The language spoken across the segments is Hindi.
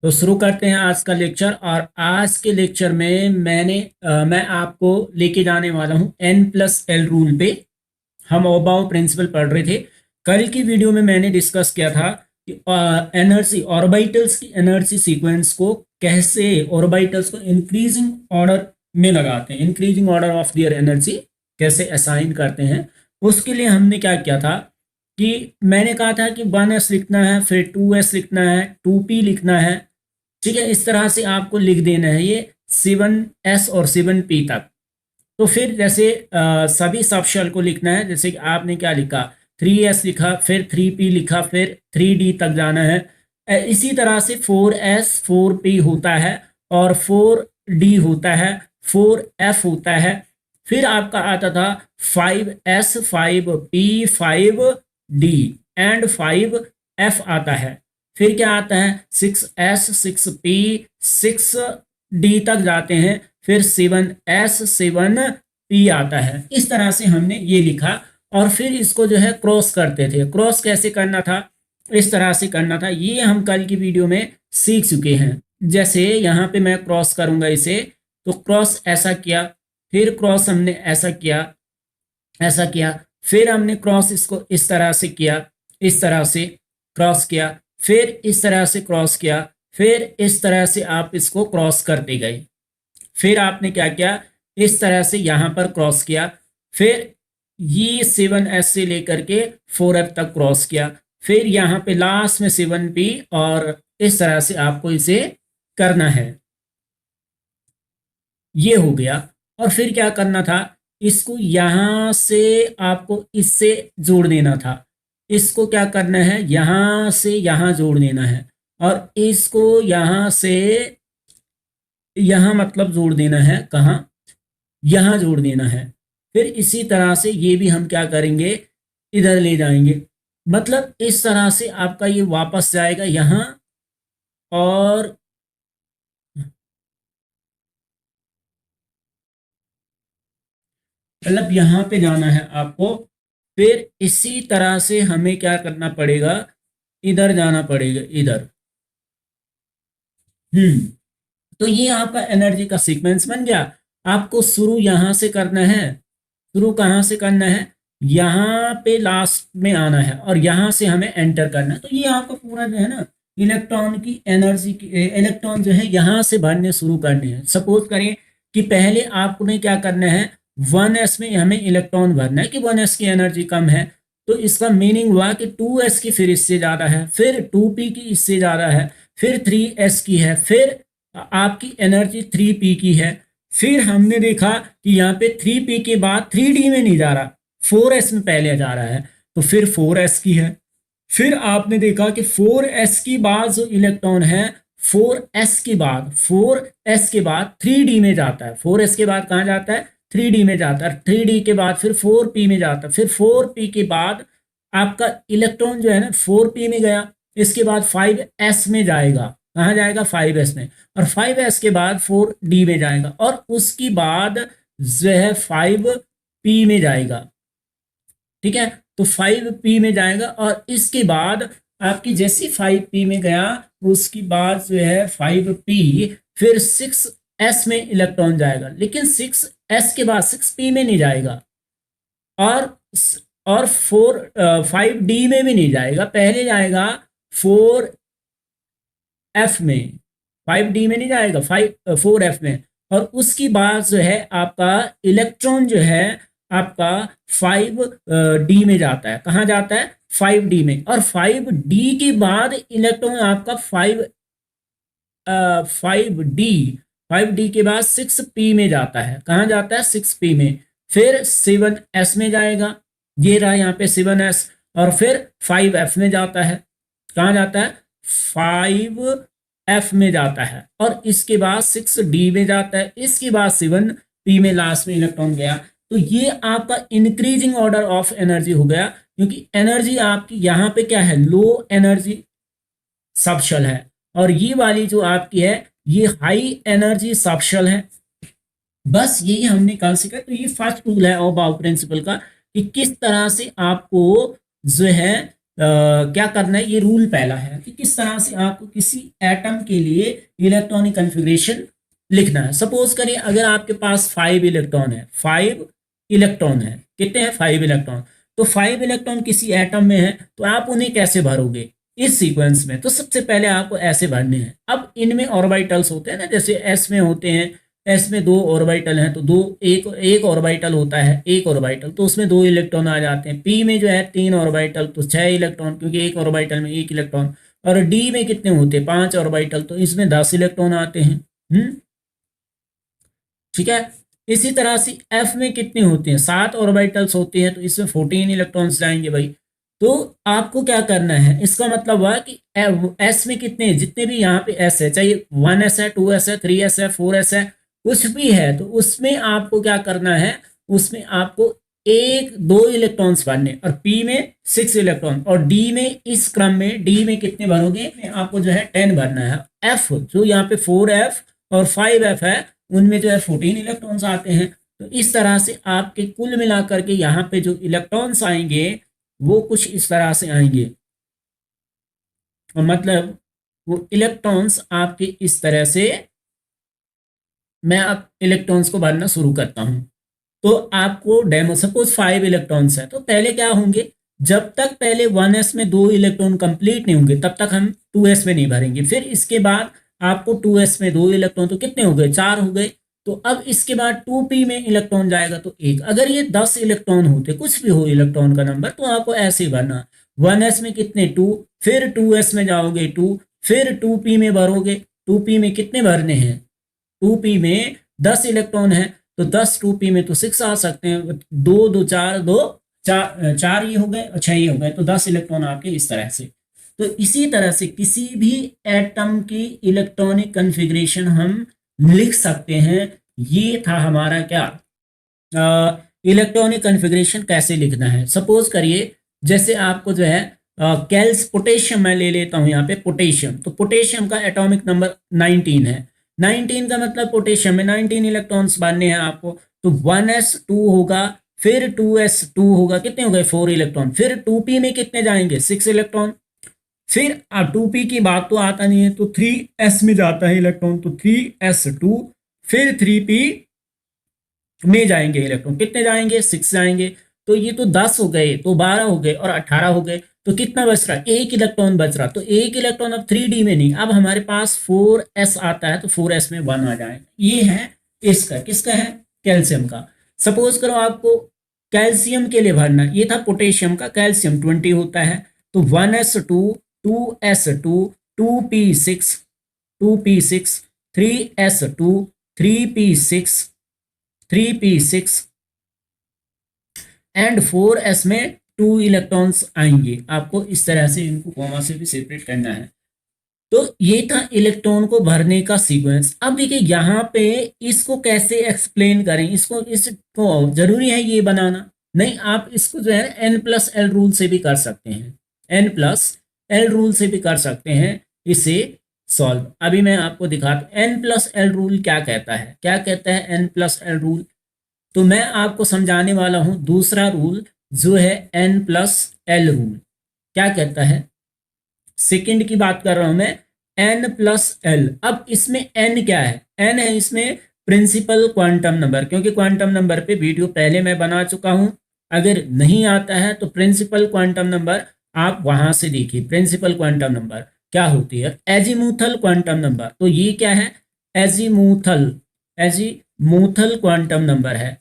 तो शुरू करते हैं आज का लेक्चर। और आज के लेक्चर में मैं आपको लेके जाने वाला हूं N+L रूल पे। हम ओबाउ प्रिंसिपल पढ़ रहे थे। कल की वीडियो में मैंने डिस्कस किया था कि एनर्जी ऑर्बिटल्स की एनर्जी सीक्वेंस को कैसे ऑर्बिटल्स को इंक्रीजिंग ऑर्डर में लगाते हैं, increasing order of their energy कैसे असाइन करते हैं। उसके लिए हमने क्या किया था कि मैंने कहा था कि 1s लिखना है, फिर 2s लिखना है, 2p लिखना है। ठीक है, इस तरह से आपको लिख देना है ये 7s और 7p तक। तो फिर जैसे सभी सब शेल को लिखना है। जैसे कि आपने क्या लिखा, 3s लिखा, फिर 3p लिखा, फिर 3d तक जाना है। इसी तरह से 4s 4p होता है, और 4d होता है, 4f होता है। फिर आपका आता था 5s 5p 5d and 5f आता है। फिर क्या आता है 6s 6p 6d तक जाते हैं, फिर 7s 7p आता है। इस तरह से हमने ये लिखा और फिर इसको जो है क्रॉस करते थे। क्रॉस कैसे करना था, इस तरह से करना था। ये हम कल की वीडियो में सीख चुके हैं। जैसे यहाँ पे मैं क्रॉस करूंगा इसे, तो क्रॉस ऐसा किया, फिर क्रॉस हमने ऐसा किया, ऐसा किया, फिर हमने क्रॉस इसको इस तरह से किया, इस तरह से क्रॉस किया, फिर इस तरह से क्रॉस किया, फिर इस तरह से आप इसको क्रॉस करते गए। फिर आपने क्या किया, इस तरह से यहां पर क्रॉस किया, फिर ये 7s से लेकर के 4f तक क्रॉस किया, फिर यहां पे लास्ट में 7p, और इस तरह से आपको इसे करना है। ये हो गया। और फिर क्या करना था, इसको यहां से आपको इससे जोड़ देना था। इसको क्या करना है, यहां से यहां जोड़ देना है, और इसको यहां से यहां मतलब जोड़ देना है, कहाँ, यहां जोड़ देना है। फिर इसी तरह से ये भी हम क्या करेंगे, इधर ले जाएंगे। मतलब इस तरह से आपका ये वापस जाएगा यहां, और मतलब यहाँ पे जाना है आपको। फिर इसी तरह से हमें क्या करना पड़ेगा, इधर जाना पड़ेगा, इधर। तो ये आपका एनर्जी का सीक्वेंस बन गया। आपको शुरू यहाँ से करना है। शुरू कहाँ से करना है, यहाँ पे लास्ट में आना है, और यहाँ से हमें एंटर करना है। तो ये आपका पूरा जो है ना, इलेक्ट्रॉन की एनर्जी की इलेक्ट्रॉन जो है यहाँ से भरने शुरू करने हैं। सपोज करें कि पहले आपने क्या करना है, 1s में हमें इलेक्ट्रॉन भरना है कि 1s की एनर्जी कम है। तो इसका मीनिंग हुआ कि 2s की फिर इससे ज़्यादा है, फिर 2p की इससे ज़्यादा है, फिर 3s की है, फिर आपकी एनर्जी 3p की है। फिर हमने देखा कि यहाँ पे 3p के बाद 3d में नहीं जा रहा, 4s में पहले जा रहा है, तो फिर 4s की है। फिर आपने देखा कि 4s की बाद जो इलेक्ट्रॉन है, 4s के बाद 4s के बाद 3d में जाता है। 4s के बाद कहाँ जाता है, 3d में जाता है। 3d के बाद फिर 4p में जाता है। फिर 4p के बाद आपका इलेक्ट्रॉन जो है ना 4p में गया, इसके बाद 5s में जाएगा। कहाँ जाएगा, 5s में। और 5s के बाद 4d में जाएगा, और उसकी बाद जो है 5p में जाएगा। ठीक है, तो 5p में जाएगा, और इसके बाद आपकी जैसी 5p में गया, उसकी बाद जो है 5p, फिर 6s में इलेक्ट्रॉन जाएगा, लेकिन 6s के बाद 6p में नहीं जाएगा, और 5d में भी नहीं जाएगा। पहले जाएगा 4f में, 5d में नहीं जाएगा, 4f में। और उसकी बाद जो है आपका इलेक्ट्रॉन जो है आपका 5d में जाता है। कहाँ जाता है, 5d में। और 5d के बाद इलेक्ट्रॉन आपका 5d के बाद 6p में जाता है। कहाँ जाता है, 6p में। फिर 7s में जाएगा, ये रहा यहाँ पे 7s, और फिर 5f में जाता है। कहाँ जाता है, 5f में जाता है, और इसके बाद 6d में जाता है। इसके बाद 7p में लास्ट में इलेक्ट्रॉन गया। तो ये आपका इंक्रीजिंग ऑर्डर ऑफ एनर्जी हो गया, क्योंकि एनर्जी आपकी यहाँ पे क्या है, लो एनर्जी सबशेल है, और ये वाली जो आपकी है ये हाई एनर्जी सबशेल है। बस यही हमने कल सीखा। तो ये फर्स्ट रूल है ऑफ बाउ प्रिंसिपल का, कि किस तरह से आपको जो है क्या करना है, ये रूल पहला है कि किस तरह से आपको किसी एटम के लिए इलेक्ट्रॉनिक कन्फिग्रेशन लिखना है। सपोज करिए अगर आपके पास 5 इलेक्ट्रॉन है, 5 इलेक्ट्रॉन है, कितने हैं 5 इलेक्ट्रॉन, तो 5 इलेक्ट्रॉन किसी एटम में है तो आप उन्हें कैसे भरोगे इस सीक्वेंस में, तो सबसे पहले आपको ऐसे भरने हैं। अब इनमें ऑर्बिटल्स होते हैं ना, जैसे एस में होते हैं, एस में 2 ऑर्बिटल हैं तो दो एक एक ऑर्बिटल होता है, एक ऑर्बिटल तो उसमें 2 इलेक्ट्रॉन आ जाते हैं। पी में जो है 3 ऑर्बिटल तो 6 इलेक्ट्रॉन, क्योंकि एक ऑर्बिटल में 1 इलेक्ट्रॉन। और डी में कितने होते हैं 5 ऑर्बिटल तो इसमें 10 इलेक्ट्रॉन आते हैं। ठीक है। इसी तरह से एफ में कितने होते हैं 7 ऑर्बिटल्स होते हैं तो इसमें 14 इलेक्ट्रॉन्स जाएंगे भाई। तो आपको क्या करना है, इसका मतलब हुआ कि एस में कितने, जितने भी यहाँ पे एस है, चाहे 1s है, 2s है, 3s है, 4s है, कुछ भी है, तो उसमें आपको क्या करना है, उसमें आपको 1-2 इलेक्ट्रॉन्स भरने, और पी में 6 इलेक्ट्रॉन, और डी में इस क्रम में डी में कितने भरोगे, आपको जो है 10 भरना है। एफ जो यहाँ पे 4f और 5f है उनमें जो है 14 इलेक्ट्रॉन्स आते हैं। तो इस तरह से आपके कुल मिलाकर के यहाँ पे जो इलेक्ट्रॉन्स आएंगे वो कुछ इस तरह से आएंगे, मतलब वो इलेक्ट्रॉन्स आपके इस तरह से, मैं अब इलेक्ट्रॉन्स को भरना शुरू करता हूं। तो आपको डेमो, सपोज 5 इलेक्ट्रॉन्स है तो पहले क्या होंगे, जब तक पहले 1s में 2 इलेक्ट्रॉन कंप्लीट नहीं होंगे तब तक हम 2s में नहीं भरेंगे। फिर इसके बाद आपको 2s में 2 इलेक्ट्रॉन तो कितने हो गए 4 हो गए। तो अब इसके बाद 2p में इलेक्ट्रॉन जाएगा तो 1। अगर ये 10 इलेक्ट्रॉन होते, कुछ भी हो इलेक्ट्रॉन का नंबर, तो आपको ऐसे ही भरना, 1s में कितने 2, फिर 2s में जाओगे 2, फिर 2p में भरोगे, 2p में कितने भरने हैं, 2p में 10 इलेक्ट्रॉन है तो 10 2p में तो 6 आ सकते हैं, 2 2 4 2 4 ये हो गए और 6 ये हो गए, तो 10 इलेक्ट्रॉन आपके इस तरह से। तो इसी तरह से किसी भी एटम की इलेक्ट्रॉनिक कन्फिग्रेशन हम लिख सकते हैं। ये था हमारा क्या, इलेक्ट्रॉनिक कन्फिग्रेशन कैसे लिखना है। सपोज करिए जैसे आपको जो है कैल्स पोटेशियम मैं ले लेता हूं यहाँ पे पोटेशियम, तो पोटेशियम का एटॉमिक नंबर 19 है। 19 का मतलब पोटेशियम में 19 इलेक्ट्रॉन्स बनने हैं आपको, तो 1s2 होगा, फिर 2s2 होगा, कितने हो गए 4 इलेक्ट्रॉन, फिर 2p में कितने जाएंगे 6 इलेक्ट्रॉन, फिर 2p की बात तो आता नहीं है तो 3s में जाता है इलेक्ट्रॉन, तो 3s2, फिर 3p में जाएंगे इलेक्ट्रॉन, कितने जाएंगे 6 जाएंगे। तो ये तो 10 हो गए, तो 12 हो गए और 18 हो गए, तो कितना बच रहा, 1 इलेक्ट्रॉन बच रहा। तो 1 इलेक्ट्रॉन अब 3d में नहीं, अब हमारे पास 4s आता है तो 4s में 1 आ जाएगा। ये है इसका, किसका है कैल्शियम का। सपोज करो आपको कैल्शियम के लिए भरना, ये था पोटेशियम का, कैल्शियम 20 होता है तो 1s2, 2s2, 2p6, 2p6, 3s2, 3p6, 3p6 and 4s में 2 इलेक्ट्रॉन्स आएंगे। आपको इस तरह से इनको कॉमा से भी सेपरेट करना है। तो ये था इलेक्ट्रॉन को भरने का सीक्वेंस। अब देखिए यहाँ पे इसको कैसे एक्सप्लेन करें, इसको जरूरी है ये बनाना नहीं, आप इसको जो है n+l रूल से भी कर सकते हैं, n+l रूल से भी कर सकते हैं इसे सॉल्व। अभी मैं आपको दिखाता हूँ n+l रूल क्या कहता है, क्या कहता है n+l रूल। तो मैं आपको समझाने वाला हूं दूसरा रूल जो है n+l रूल। क्या कहता है, सेकंड की बात कर रहा हूं मैं, n+l। अब इसमें n क्या है, n है इसमें प्रिंसिपल क्वांटम नंबर, क्योंकि क्वांटम नंबर पे वीडियो पहले मैं बना चुका हूं। अगर नहीं आता है तो प्रिंसिपल क्वांटम नंबर आप वहां से देखिए, प्रिंसिपल क्वांटम नंबर क्या होती है, एजीमूथल क्वांटम नंबर। तो ये क्या है, एजीमूथल क्वांटम नंबर है,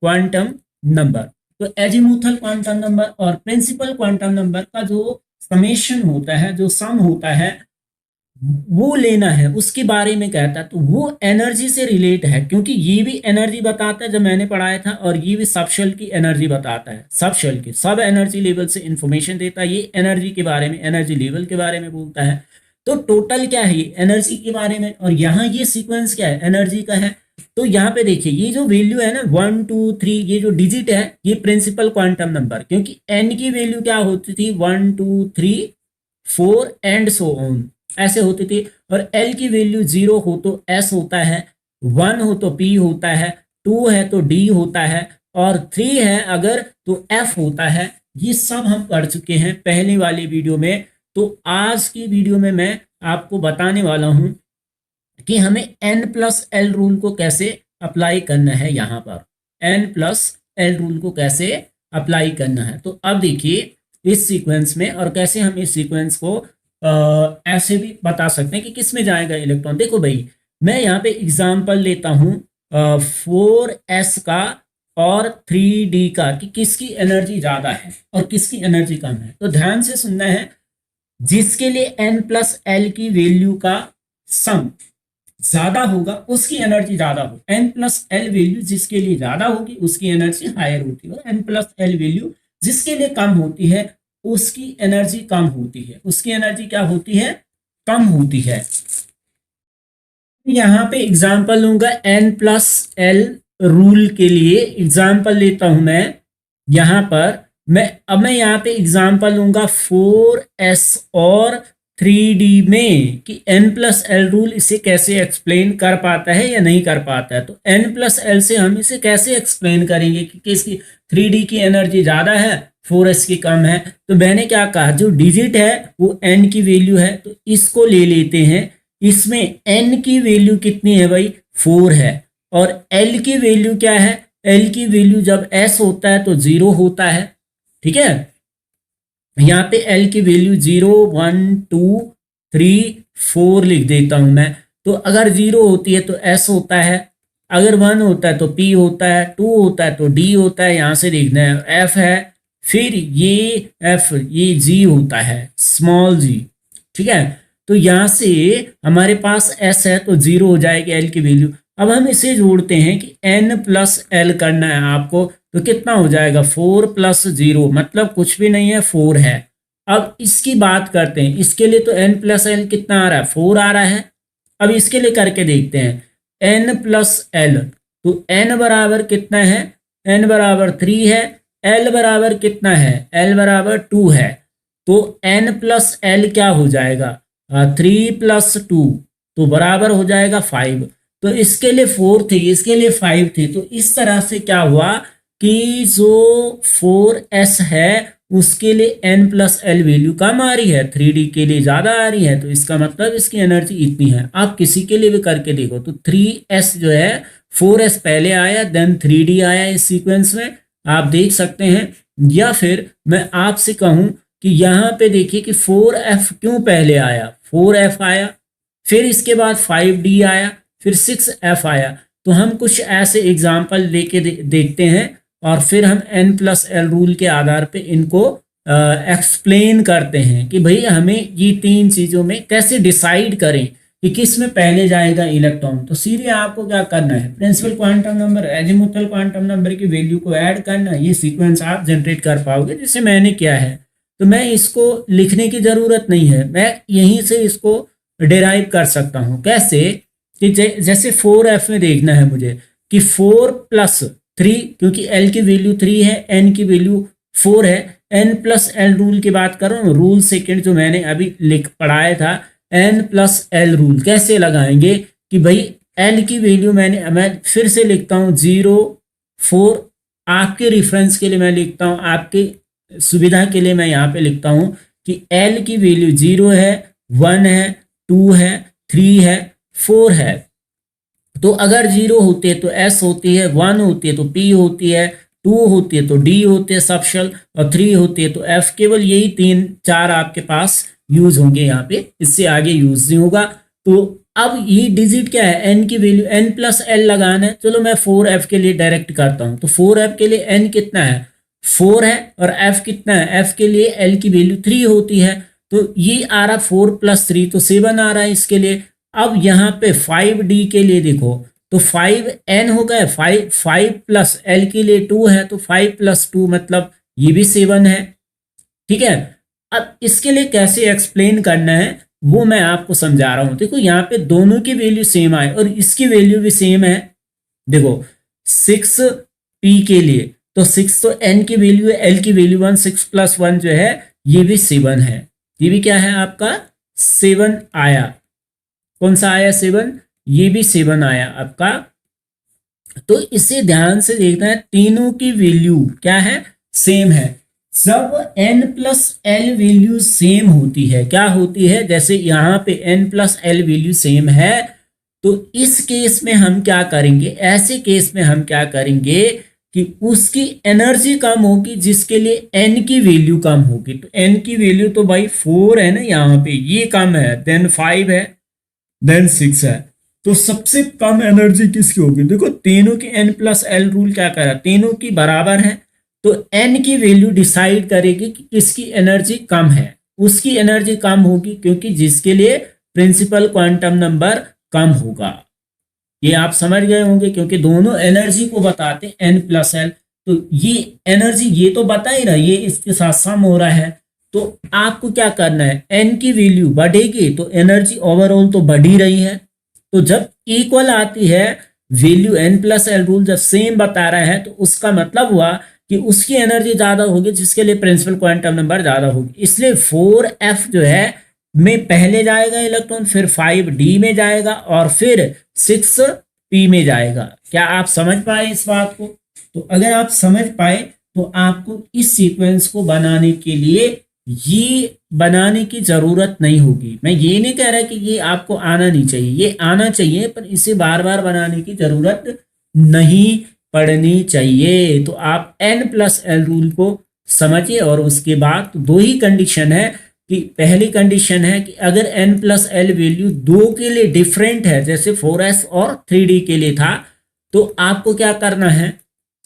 क्वांटम नंबर। तो एजीमूथल क्वांटम नंबर और प्रिंसिपल क्वांटम नंबर का जो समेशन होता है, जो सम होता है, वो लेना है, उसके बारे में कहता है। तो वो एनर्जी से रिलेट है, क्योंकि ये भी एनर्जी बताता है जो मैंने पढ़ाया था, और ये भी सब शेल की एनर्जी बताता है, सब शेल की सब एनर्जी लेवल से इंफॉर्मेशन देता है। ये एनर्जी के बारे में, एनर्जी लेवल के बारे में बोलता है। तो टोटल क्या है, ये एनर्जी के बारे में, और यहाँ ये सीक्वेंस क्या है, एनर्जी का है। तो यहाँ पे देखिए ये जो वैल्यू है ना 1 2 3, ये जो डिजिट है ये प्रिंसिपल क्वांटम नंबर, क्योंकि n की वैल्यू क्या होती थी 1 2 3 4 एंड सो ऑन, ऐसे होती थी। और l की वैल्यू 0 हो तो s होता है, 1 हो तो p होता है, 2 है तो d होता है, और 3 है अगर तो f होता है। ये सब हम पढ़ चुके हैं पहले वाले वीडियो में। तो आज की वीडियो में मैं आपको बताने वाला हूं कि हमें n+l रूल को कैसे अप्लाई करना है। यहाँ पर n+l रूल को कैसे अप्लाई करना है। तो अब देखिए इस सीक्वेंस में, और कैसे हम इस सीक्वेंस को ऐसे भी बता सकते हैं कि किस में जाएगा इलेक्ट्रॉन। देखो भाई, मैं यहाँ पे एग्जांपल लेता हूँ 4s का और 3d का, कि किसकी एनर्जी ज़्यादा है और किसकी एनर्जी कम है। तो ध्यान से सुनना है, जिसके लिए n+l की वैल्यू का सम ज्यादा होगा उसकी एनर्जी ज्यादा होगी। n+l वैल्यू जिसके लिए ज्यादा होगी उसकी एनर्जी हायर होती है, और n+l वैल्यू जिसके लिए कम होती है उसकी एनर्जी कम होती है। उसकी एनर्जी क्या होती है? कम होती है। यहाँ पे एग्जांपल लूंगा n+l रूल के लिए। एग्जांपल लेता हूं मैं यहाँ पर, मैं यहाँ पे एग्जांपल लूंगा 4s और 3d में, कि n+l रूल इसे कैसे एक्सप्लेन कर पाता है या नहीं कर पाता है। तो n+l से हम इसे कैसे एक्सप्लेन करेंगे कि किसकी 3d की एनर्जी ज़्यादा है, 4s की कम है। तो मैंने क्या कहा, जो डिजिट है वो n की वैल्यू है, तो इसको ले लेते हैं। इसमें n की वैल्यू कितनी है भाई? 4 है। और l की वैल्यू क्या है? l की वैल्यू जब s होता है तो 0 होता है। ठीक है, यहाँ पे l की वैल्यू 0 1 2 3 4 लिख देता हूं मैं। तो अगर 0 होती है तो s होता है, अगर 1 होता है तो p होता है, 2 होता है तो d होता है, यहाँ से देखना है f है, फिर ये f, ये g होता है, स्मॉल g। ठीक है, तो यहाँ से हमारे पास s है तो 0 हो जाएगी l की वैल्यू। अब हम इसे जोड़ते हैं कि n+l करना है आपको, तो कितना हो जाएगा? 4 + 0 मतलब कुछ भी नहीं है, 4 है। अब इसकी बात करते हैं, इसके लिए तो n+l कितना आ रहा है? 4 आ रहा है। अब इसके लिए करके देखते हैं n+l, तो n बराबर कितना है? n बराबर 3 है। l बराबर कितना है? l बराबर 2 है। तो n+l क्या हो जाएगा? 3 + 2, तो बराबर हो जाएगा 5। तो इसके लिए 4 थी, इसके लिए 5 थी। तो इस तरह से क्या हुआ कि जो 4s है उसके लिए n+l वैल्यू कम आ रही है, 3d के लिए ज़्यादा आ रही है। तो इसका मतलब इसकी एनर्जी इतनी है। आप किसी के लिए भी करके देखो, तो 3s जो है, 4s पहले आया देन 3d आया इस सीक्वेंस में, आप देख सकते हैं। या फिर मैं आपसे कहूँ कि यहाँ पे देखिए कि 4f क्यों पहले आया? 4f आया, फिर इसके बाद 5d आया, फिर 6f आया। तो हम कुछ ऐसे एग्जाम्पल लेके देखते हैं, और फिर हम n+l रूल के आधार पे इनको एक्सप्लेन करते हैं कि भाई हमें ये तीन चीज़ों में कैसे डिसाइड करें कि किस में पहले जाएगा इलेक्ट्रॉन। तो सीधे आपको क्या करना है, principal quantum number, azimuthal quantum number की वैल्यू को ऐड करना, ये सीक्वेंस आप जनरेट कर पाओगे, जैसे मैंने किया है। तो मैं इसको लिखने की ज़रूरत नहीं है, मैं यहीं से इसको डिराइव कर सकता हूँ। कैसे? कि जैसे 4f में देखना है मुझे कि 4 + 3, क्योंकि l की वैल्यू 3 है, n की वैल्यू 4 है। n+l रूल की बात कर रहा हूँ, रूल सेकंड जो मैंने अभी पढ़ाया था, n+l रूल कैसे लगाएंगे कि भाई l की वैल्यू मैं फिर से लिखता हूँ 0 4, आपके रेफरेंस के लिए मैं लिखता हूँ, आपके सुविधा के लिए मैं यहाँ पे लिखता हूँ कि l की वैल्यू 0 है, 1 है, 2 है, 3 है, 4 है। तो अगर 0 होती है तो s होती है, 1 होती है तो p होती है, 2 होती है तो d होती है सब शल, और 3 होती है तो f। केवल यही 3 4 आपके पास यूज होंगे यहाँ पे, इससे आगे यूज नहीं होगा। तो अब ये डिजिट क्या है? n की वैल्यू, n+l लगाना है। चलो मैं 4f के लिए डायरेक्ट करता हूँ। तो 4f के लिए n कितना है? 4 है। और f कितना है? f के लिए l की वैल्यू 3 होती है। तो ये आ रहा 4 + 3, तो 7 आ रहा है इसके लिए। अब यहाँ पे 5d के लिए देखो, तो 5n हो गए, 5 + l के लिए 2 है, तो 5 + 2 मतलब ये भी 7 है। ठीक है, अब इसके लिए कैसे एक्सप्लेन करना है वो मैं आपको समझा रहा हूं। देखो यहाँ पे दोनों की वैल्यू सेम आए और इसकी वैल्यू भी सेम है। देखो 6p के लिए, तो 6 तो n की वैल्यू है, l की वैल्यू 1, 6 + 1 जो है ये भी 7 है। ये भी क्या है आपका? 7 आया। कौन सा आया? 7। ये भी 7 आया आपका। तो इसे ध्यान से देखना है, तीनों की वैल्यू क्या है? सेम है। जब n plus L value same होती है, क्या होती है, जैसे यहाँ पे n plus L value same है, तो इस केस में हम क्या करेंगे, ऐसे केस में हम क्या करेंगे कि उसकी एनर्जी कम होगी जिसके लिए n की वैल्यू कम होगी। तो n की वैल्यू तो भाई 4 है ना, यहाँ पे ये कम है, देन 5 है, देन 6 है। तो सबसे कम एनर्जी किसकी होगी, देखो तीनों की n प्लस एल रूल क्या कह रहा है, तीनों की बराबर है, तो n की वैल्यू डिसाइड करेगी कि किसकी एनर्जी कम है, उसकी एनर्जी कम होगी, क्योंकि जिसके लिए प्रिंसिपल क्वांटम नंबर कम होगा। ये आप समझ गए होंगे, क्योंकि दोनों एनर्जी को बताते n प्लस एल। तो ये एनर्जी ये तो बता ही रहा, ये इसके साथ सम हो रहा है, तो आपको क्या करना है, n की वैल्यू बढ़ेगी तो एनर्जी ओवरऑल तो बढ़ ही रही है। तो जब इक्वल आती है value, n plus L rule जब सेम बता रहा है, तो उसका मतलब हुआ कि उसकी एनर्जी ज्यादा होगी जिसके लिए प्रिंसिपल क्वांटम नंबर ज्यादा होगी। इसलिए 4f जो है में पहले जाएगा इलेक्ट्रॉन, फिर 5d में जाएगा और फिर 6p में जाएगा। क्या आप समझ पाए इस बात को? तो अगर आप समझ पाए तो आपको इस सीक्वेंस को बनाने के लिए ये बनाने की जरूरत नहीं होगी। मैं ये नहीं कह रहा कि ये आपको आना नहीं चाहिए, ये आना चाहिए, पर इसे बार बार बनाने की जरूरत नहीं पड़नी चाहिए। तो आप n प्लस एल रूल को समझिए, और उसके बाद दो ही कंडीशन है कि पहली कंडीशन है कि अगर n प्लस एल वैल्यू दो के लिए डिफरेंट है, जैसे 4s और 3d के लिए था, तो आपको क्या करना है,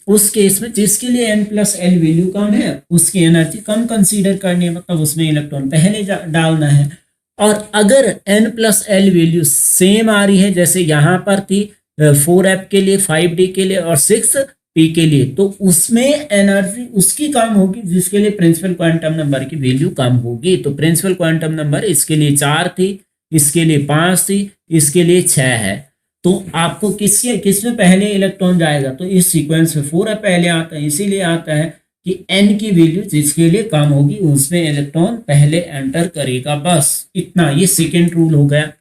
उस केस में जिसके लिए n प्लस एल वैल्यू कम है उसकी एनर्जी कम कंसीडर करनी है, मतलब उसमें इलेक्ट्रॉन पहले डालना है। और अगर n plus L value same आ रही है, जैसे यहाँ पर थी 4f के लिए, 5d के लिए और 6p के लिए, तो उसमें एनर्जी उसकी कम होगी जिसके लिए प्रिंसिपल क्वांटम नंबर की वैल्यू कम होगी। तो प्रिंसिपल क्वांटम नंबर इसके लिए 4 थी, इसके लिए 5 थी, इसके लिए 6 है। तो आपको किसमें पहले इलेक्ट्रॉन जाएगा, तो इस सीक्वेंस में 4 पहले आता है, इसीलिए आता है कि n की वैल्यू जिसके लिए कम होगी उसमें इलेक्ट्रॉन पहले एंटर करेगा। बस इतना, ये सेकेंड रूल हो गया।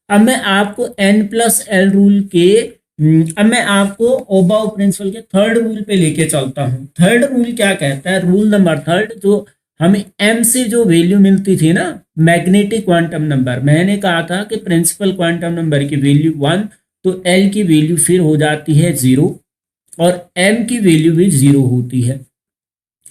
अब मैं आपको n प्लस एल रूल के अब मैं आपको ओबाउ प्रिंसिपल के थर्ड रूल पे लेके चलता हूँ। थर्ड रूल क्या कहता है, रूल नंबर थर्ड, जो हमें m से जो वैल्यू मिलती थी ना, मैग्नेटिक क्वांटम नंबर, मैंने कहा था कि प्रिंसिपल क्वांटम नंबर की वैल्यू 1, तो L की वैल्यू फिर हो जाती है 0 और M की वैल्यू भी 0 होती है।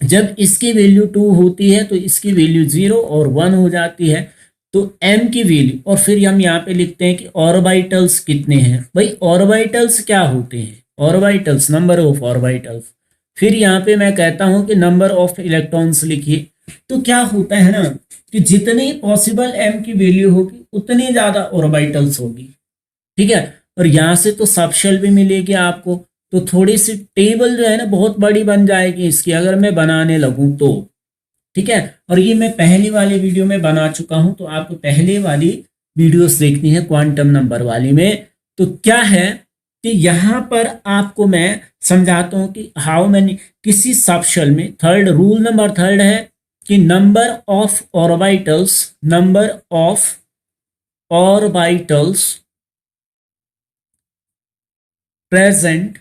जब इसकी वैल्यू 2 होती है तो इसकी वैल्यू 0 और 1 हो जाती है। तो M की वैल्यू, और फिर हम यहाँ पे लिखते हैं कि ऑर्बिटल्स कितने हैं। भाई ऑर्बिटल्स क्या होते हैं, ऑर्बिटल्स नंबर ऑफ ऑर्बिटल्स। फिर यहाँ पे मैं कहता हूँ कि नंबर ऑफ इलेक्ट्रॉन्स लिखिए। तो क्या होता है ना कि जितनी पॉसिबल M की वैल्यू होगी उतनी ज्यादा ऑर्बिटल्स होगी, ठीक है। और यहाँ से तो सबशेल भी मिलेगी आपको, तो थोड़ी सी टेबल जो है ना बहुत बड़ी बन जाएगी इसकी अगर मैं बनाने लगूं तो, ठीक है। और ये मैं पहली वाली वीडियो में बना चुका हूं, तो आपको पहले वाली वीडियोस देखनी है क्वांटम नंबर वाली में। तो क्या है कि यहाँ पर आपको मैं समझाता हूं कि हाउ मैनी, किसी सबशेल में थर्ड रूल नंबर थर्ड है कि number of orbitals, number of orbitals present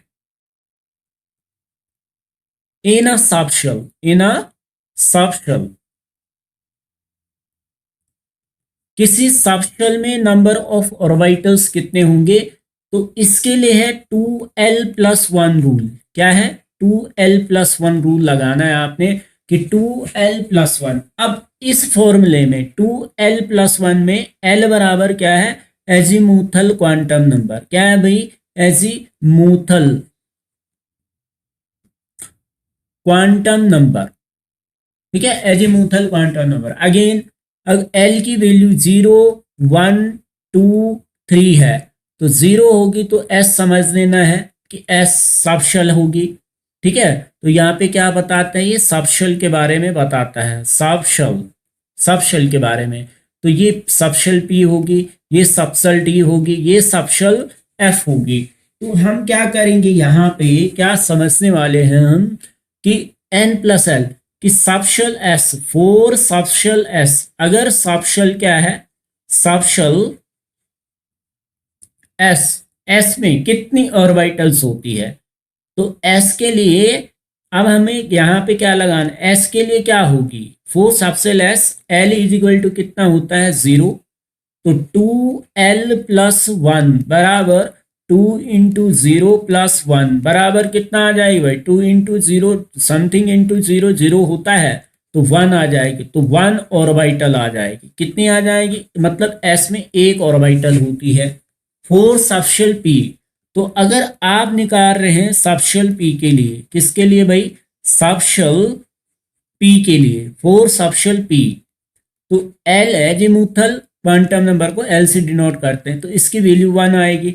in a subshell, in a subshell, किसी सबशेल में नंबर ऑफ ऑर्बिटल्स कितने होंगे, तो इसके लिए है 2l+1 रूल। क्या है, 2l+1 रूल लगाना है आपने कि 2l+1। अब इस फॉर्मूले में 2l+1 में l बराबर क्या है, एजीमूथल क्वांटम नंबर। क्या है भाई, एजीमूथल क्वांटम नंबर, ठीक है, एजीमूथल क्वांटम नंबर। अगेन अब एल की वैल्यू 0 1 2 3 है, तो 0 होगी तो एस समझ लेना है कि एस सबशेल होगी, ठीक है। तो यहाँ पे क्या बताता है, ये सबशेल के बारे में बताता है, सबशेल, सबशेल के बारे में। तो ये सबशेल पी होगी, ये सबशेल डी होगी, ये सबशेल एफ होगी। तो हम क्या करेंगे, यहाँ पे क्या समझने वाले हैं हम कि n+l कि सबशेल एस, 4 सबशेल एस, अगर सबशेल क्या है, सबशेल एस, एस में कितनी ऑर्बिटल्स होती है, तो एस के लिए अब हमें यहाँ पे क्या लगाना, एस के लिए क्या होगी, for s subshell s, l is equal to कितना होता है 0, तो 2l+1 बराबर 2 × 0 + 1 बराबर कितना आ जाएगी भाई, 2 × 0 समथिंग इंटू 0 0 होता है तो 1 आ जाएगी, तो 1 ऑर्बिटल आ जाएगी। कितनी आ जाएगी, मतलब एस में एक ऑर्बिटल होती है। फोर्स सबशेल पी, तो अगर आप निकाल रहे हैं सबशेल पी के लिए, किसके लिए भाई, सबशेल पी के लिए, फोर्स सबशेल पी, तो एल है जिमुथल क्वांटम नंबर को एल से डिनोट करते हैं, तो इसकी वैल्यू 1 आएगी।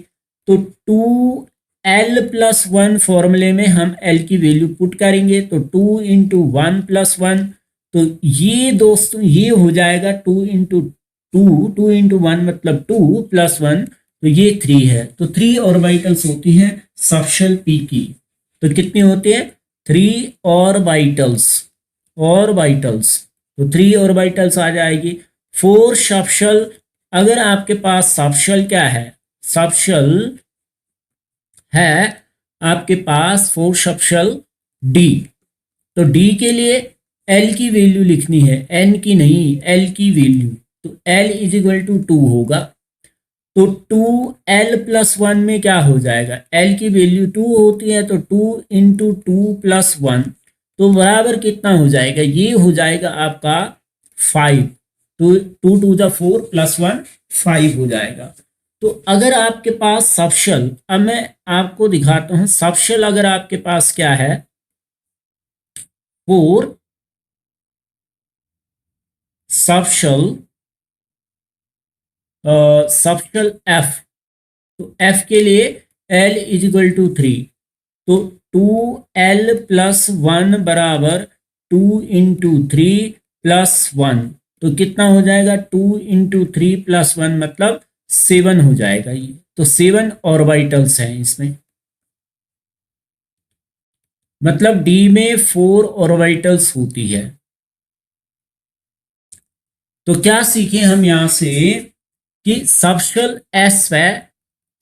तो 2l+1 फॉर्मूले में हम एल की वैल्यू पुट करेंगे, तो 2 × 1 + 1, तो ये दोस्तों ये हो जाएगा 2 × 1 मतलब 2 + 1, तो ये 3 है, तो 3 ऑर्बिटल्स होती हैं सबशेल पी की। तो कितनी होती है, 3 ऑर्बिटल्स, तो 3 ऑर्बिटल्स आ जाएगी। 4 सबशेल, अगर आपके पास सबशेल क्या है, सबशेल है आपके पास 4 सबशेल डी, तो डी के लिए एल की वैल्यू लिखनी है, एन की नहीं, एल की वैल्यू, तो एल इज इक्वल टू 2 होगा, तो 2l+1 में क्या हो जाएगा, एल की वैल्यू 2 होती है, तो 2 × 2 + 1, तो बराबर कितना हो जाएगा, ये हो जाएगा आपका 5, तो 2 × 4 + 1 5 हो जाएगा। तो अगर आपके पास सबशेल, अब मैं आपको दिखाता हूं सबशेल, अगर आपके पास क्या है 4 सबशेल, सबशेल एफ, तो एफ के लिए एल इज इक्वल टू 3, तो 2l+1 बराबर 2 × 3 + 1, तो कितना हो जाएगा 2 × 3 + 1 मतलब 7 हो जाएगा ये, तो 7 ऑर्बिटल्स हैं इसमें, मतलब डी में 4 ऑर्बिटल्स होती है। तो क्या सीखे हम यहां से कि सबशेल एस है,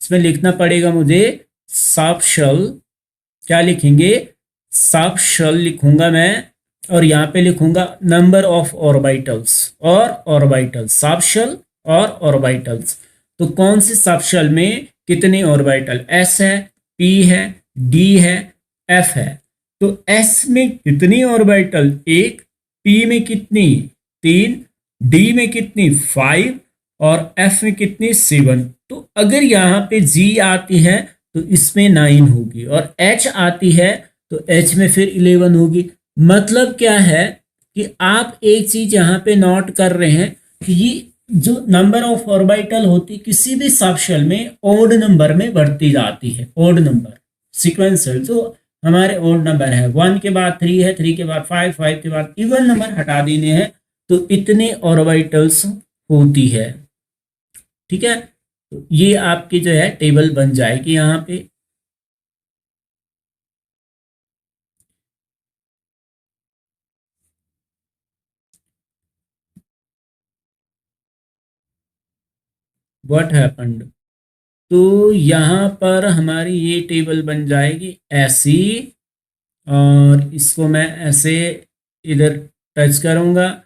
इसमें लिखना पड़ेगा मुझे सबशेल, क्या लिखेंगे, सबशेल लिखूंगा मैं, और यहाँ पे लिखूंगा नंबर ऑफ ऑर्बिटल्स, और ऑर्बिटल्स, सबशेल और ऑर्बिटल्स, तो कौन सी सबशेल में कितने ऑर्बिटल, एस है, पी है, डी है, एफ है, तो एस में कितनी ऑर्बिटल, एक, पी में कितनी 3, डी में कितनी 5, और एफ में कितनी 7, तो अगर यहाँ पे जी आती है तो इसमें 9 होगी, और एच आती है तो एच में फिर 11 होगी। मतलब क्या है कि आप एक चीज यहाँ पे नोट कर रहे हैं कि ये जो नंबर ऑफ ऑर्बिटल होती किसी भी सबशेल में ओड नंबर में बढ़ती जाती है, ओड नंबर सिक्वेंशियल, जो हमारे ओड नंबर है, 1 के बाद 3 है, 3 के बाद 5, 5 के बाद इवन नंबर हटा देने हैं, तो इतने ऑर्बिटल्स होती है। ठीक है, तो ये आपकी जो है टेबल बन जाएगी यहाँ पे। व्हाट हैपेंड, तो यहाँ पर हमारी ये टेबल बन जाएगी ऐसी, और इसको मैं ऐसे इधर टच करूँगा,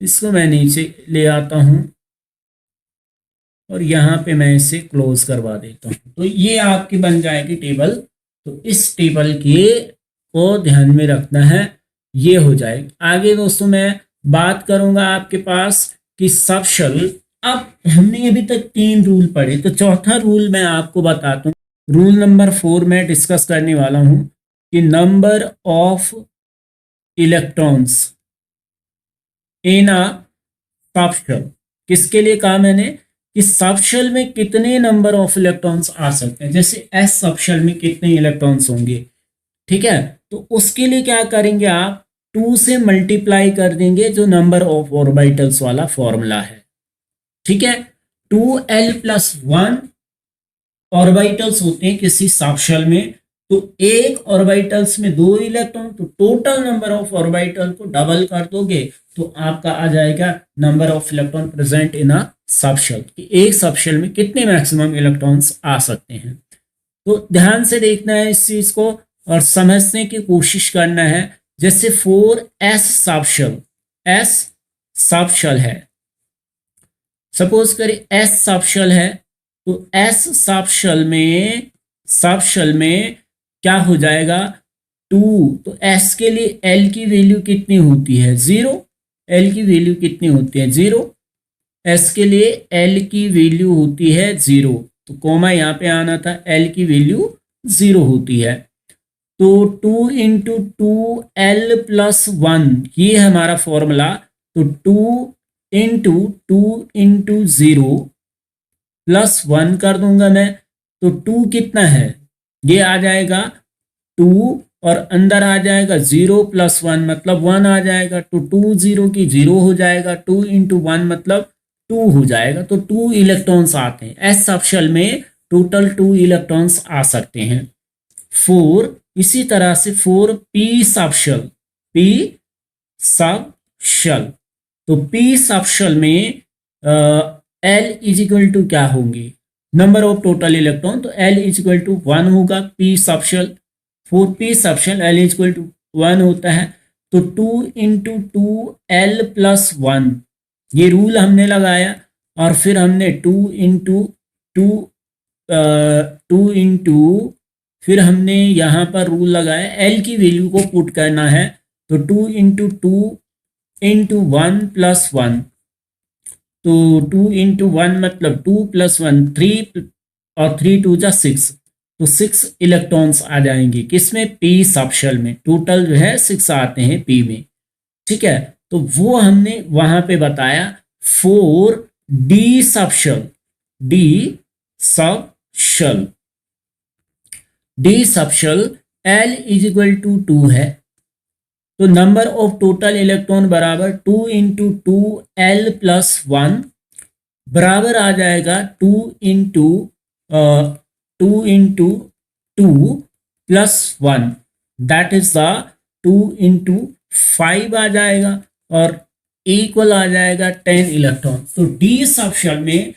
इसको मैं नीचे ले आता हूँ, और यहाँ पे मैं इसे क्लोज करवा देता हूँ, तो ये आपकी बन जाएगी टेबल। तो इस टेबल के को ध्यान में रखना है, ये हो जाएगा। आगे दोस्तों मैं बात करूँगा आपके पास कि सबशेल, अब हमने अभी तक 3 रूल पढ़े, तो चौथा रूल मैं आपको बताता हूँ, रूल नंबर 4 में डिस्कस करने वाला हूँ कि number of electrons in a subshell, किसके लिए कहा मैंने कि सबशेल में कितने नंबर ऑफ इलेक्ट्रॉन्स आ सकते हैं, जैसे एस सबशेल में कितने इलेक्ट्रॉन्स होंगे, ठीक है, तो उसके लिए क्या करेंगे आप 2 से मल्टीप्लाई कर देंगे, जो नंबर ऑफ ऑर्बिटल्स वाला फॉर्मूला है, ठीक है। 2l+1 ऑर्बिटल्स होते हैं किसी सबशेल में, तो एक ऑर्बिटल्स में 2 इलेक्ट्रॉन, तो टोटल नंबर ऑफ ऑर्बिटल को डबल कर दोगे तो आपका आ जाएगा number of electron present in a subshell, कि एक सबशेल में कितने मैक्सिमम इलेक्ट्रॉन्स आ सकते हैं। तो ध्यान से देखना है इस चीज को, और समझने की कोशिश करना है। जैसे 4s सब शेल है, सपोज करें s सब शेल है, तो s सब शेल में क्या हो जाएगा 2। तो s के लिए l की वैल्यू कितनी होती है 0, l की वैल्यू कितनी होती है 0, s के लिए l की वैल्यू होती है 0, तो कोमा यहाँ पे आना था, l की वैल्यू 0 होती है। तो 2 इंटू टू एल प्लस 1 ये है हमारा फॉर्मूला। तो 2 इंटू 0 प्लस 1 कर दूंगा मैं, तो 2 कितना है, ये आ जाएगा 2 और अंदर आ जाएगा 0 प्लस 1 मतलब 1 आ जाएगा। तो 2 0 की 0 हो जाएगा, 2 इंटू 1 मतलब 2 हो जाएगा। तो 2 इलेक्ट्रॉन्स आते हैं एस सब शेल में, टोटल 2 इलेक्ट्रॉन्स आ सकते हैं। 4 इसी तरह से 4 पी सब शेल, तो पी सब शेल में एल इज इक्वल टू क्या होंगे, नंबर ऑफ टोटल इलेक्ट्रॉन, तो एल इज इक्वल टू 1 होगा p sub shell, 4 p sub shell l is equal to 1 होता है। तो 2 इंटू टू एल प्लस 1 ये रूल हमने लगाया, और फिर हमने 2 इंटू फिर हमने यहाँ पर रूल लगाया एल की वैल्यू को पुट करना है। तो 2 इंटू 1 प्लस 1, तो 2 इंटू 1 मतलब 2 प्लस 1 3, और 3 2 जा 6, तो 6 इलेक्ट्रॉन्स आ जाएंगे किसमें, पी सब शेल में। टोटल जो है 6 आते हैं पी में, ठीक है। तो वो हमने वहां पे बताया। 4 d sub shell l is equal to 2 है, तो नंबर ऑफ टोटल इलेक्ट्रॉन बराबर 2 इंटू टू एल प्लस 1 बराबर आ जाएगा 2 into two plus 1, that is the 2 into 5 आ जाएगा, और इक्वल आ जाएगा 10 इलेक्ट्रॉन। तो डी सब शेल में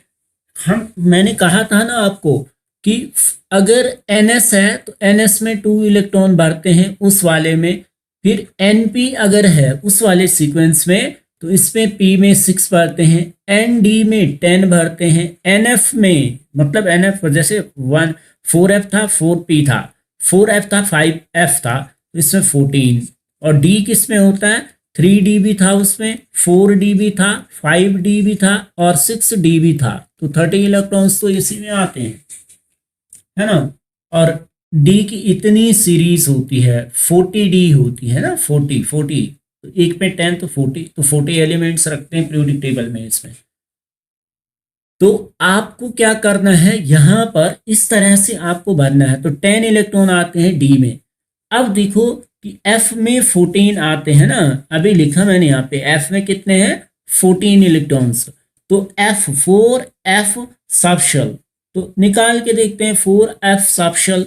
मैंने कहा था ना आपको कि अगर NS है तो NS में 2 इलेक्ट्रॉन भरते हैं उस वाले में, फिर NP अगर है उस वाले सीक्वेंस में तो इसमें P में 6 भरते हैं, ND में 10 भरते हैं, NF में मतलब NF जैसे 4F था 4P था, 4F था 5F था, तो इसमें 14, और D किस में होता है 3D भी था, उसमें 4D भी था, 5D भी था और 6D भी था, तो 30 इलेक्ट्रॉन्स तो इसी में आते हैं, है ना। और डी की इतनी सीरीज होती है 40D होती है ना, 40 तो एक पे 10 तो 40 एलिमेंट्स रखते हैं पीरियोडिक टेबल में इसमें। तो आपको क्या करना है यहां पर इस तरह से आपको भरना है। तो 10 इलेक्ट्रॉन आते हैं डी में। अब देखो कि एफ में 14 आते हैं ना, अभी लिखा मैंने यहाँ पे एफ में कितने हैं 14 इलेक्ट्रॉन्स। तो F4F सब शेल, तो निकाल के देखते हैं 4F सब शेल।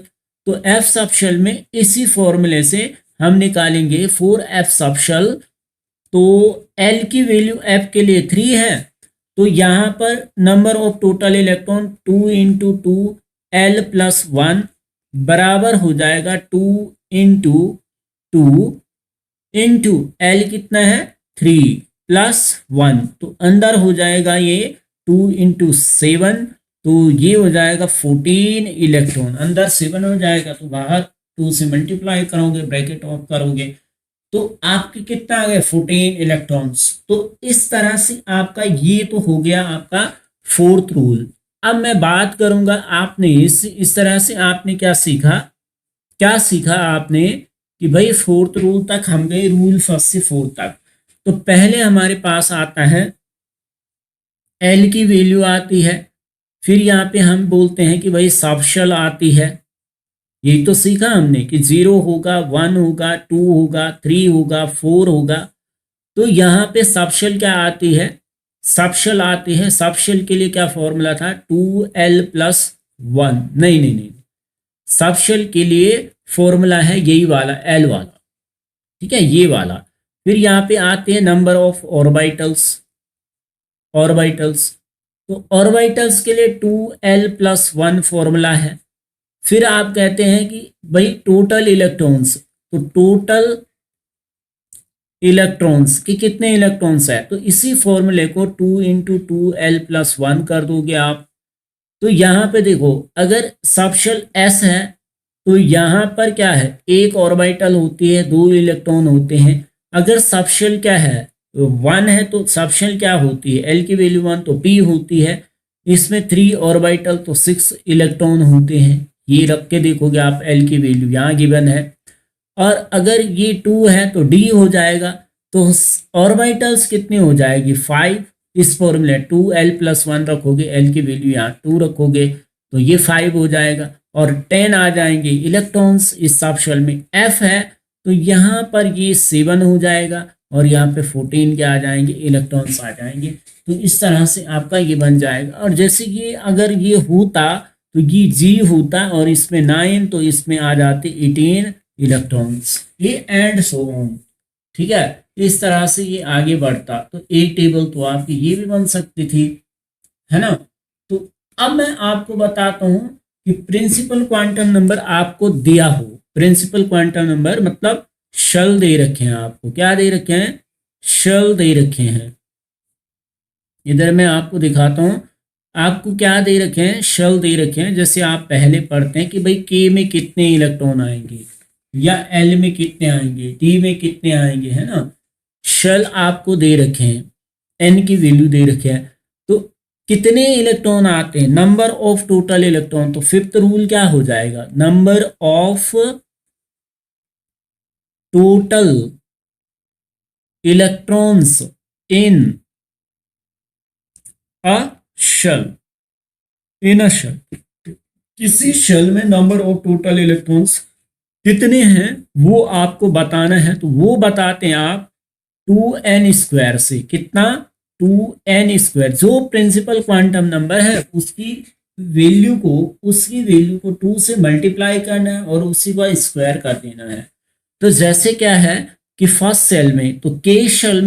तो F सब शेल में इसी फॉर्मूले से हम निकालेंगे 4F सब शेल। तो L की वैल्यू F के लिए 3 है, तो यहाँ पर number of total electron 2 into two L plus 1 बराबर हो जाएगा 2 इंटू एल कितना है 3 प्लस 1, तो अंदर हो जाएगा ये 2 इंटू 7, तो ये हो जाएगा 14 इलेक्ट्रॉन, अंदर 7 हो जाएगा तो बाहर 2 से मल्टीप्लाई करोगे, ब्रैकेट ऑफ करोगे तो आपके कितना आ गया 14 इलेक्ट्रॉन्स। तो इस तरह से आपका ये तो हो गया आपका फोर्थ रूल। अब मैं बात करूंगा आपने इस तरह से आपने क्या सीखा आपने कि भाई फोर्थ रूल तक हम गए, रूल फर्स्ट से फोर्थ तक। तो पहले हमारे पास आता है एल की वैल्यू आती है, फिर यहाँ पे हम बोलते हैं कि भाई सब शेल आती है, यही तो सीखा हमने कि 0 होगा 1 होगा 2 होगा 3 होगा 4 होगा। तो यहाँ पे सब शेल क्या आती है, सब शेल आती है। सब शेल के लिए क्या फॉर्मूला था 2l प्लस 1, नहीं, सब शेल के लिए फॉर्मूला है यही वाला एल वाला, ठीक है ये वाला। फिर यहाँ पे आते हैं नंबर ऑफ ऑर्बिटल्स, तो ऑर्बिटल्स के लिए 2l प्लस 1 फॉर्मूला है। फिर आप कहते हैं कि भाई टोटल इलेक्ट्रॉन्स, तो टोटल इलेक्ट्रॉन्स के कितने इलेक्ट्रॉन्स है, तो इसी फॉर्मूले को 2 × 2l+1 कर दोगे आप। तो यहाँ पे देखो, अगर सब शेल s है तो यहाँ पर क्या है, एक ऑर्बिटल होती है, 2 इलेक्ट्रॉन होते हैं। अगर सब शेल क्या है, 1 है, तो सब शेल क्या होती है, l की वैल्यू 1 तो p होती है। इसमें 3 ऑर्बिटल तो 6 इलेक्ट्रॉन होते हैं। ये रख के देखोगे आप, l की वैल्यू यहाँ गिवन है। और अगर ये 2 है तो d हो जाएगा। तो ऑर्बिटल्स कितनी हो जाएगी, 5। इस फॉर्मूले 2l+1 रखोगे, l की वैल्यू यहाँ 2 रखोगे तो ये 5 हो जाएगा। और 10 आ जाएंगे इलेक्ट्रॉन्स इस सब शेल में। f है तो यहाँ पर ये 7 हो जाएगा और यहाँ पे 14 के आ जाएंगे, इलेक्ट्रॉन्स आ जाएंगे। तो इस तरह से आपका ये बन जाएगा। और जैसे ये अगर ये होता तो ये g होता और इसमें 9 तो इसमें आ जाते 18 इलेक्ट्रॉन्स, ये एंड सो ऑन। ठीक है, इस तरह से ये आगे बढ़ता। तो एक टेबल तो आपकी ये भी बन सकती थी, है ना। तो अब मैं आपको बताता हूं कि प्रिंसिपल क्वांटम नंबर आपको दिया हो, प्रिंसिपल क्वांटम नंबर मतलब शेल दे रखे हैं आपको, क्या दे रखे हैं, शेल दे रखे हैं। इधर मैं आपको दिखाता हूं, आपको क्या दे रखे हैं, शेल दे रखे हैं। जैसे आप पहले पढ़ते हैं कि भाई के में कितने इलेक्ट्रॉन आएंगे, या एल में कितने आएंगे, टी में कितने आएंगे, है ना। शेल आपको दे रखे हैं, एन की वैल्यू दे रखे हैं, तो कितने इलेक्ट्रॉन आते हैं, नंबर ऑफ टोटल इलेक्ट्रॉन। तो फिफ्थ रूल क्या हो जाएगा, number of total electrons in a shell, in a shell. किसी शेल में नंबर ऑफ टोटल इलेक्ट्रॉन्स कितने हैं वो आपको बताना है। तो वो बताते हैं आप 2n² से। कितना, 2n²। जो प्रिंसिपल क्वांटम नंबर है उसकी वैल्यू को 2 से मल्टीप्लाई करना है और उसी को स्क्वायर कर देना है। तो जैसे क्या है कि फर्स्ट सेल में, तो के शेल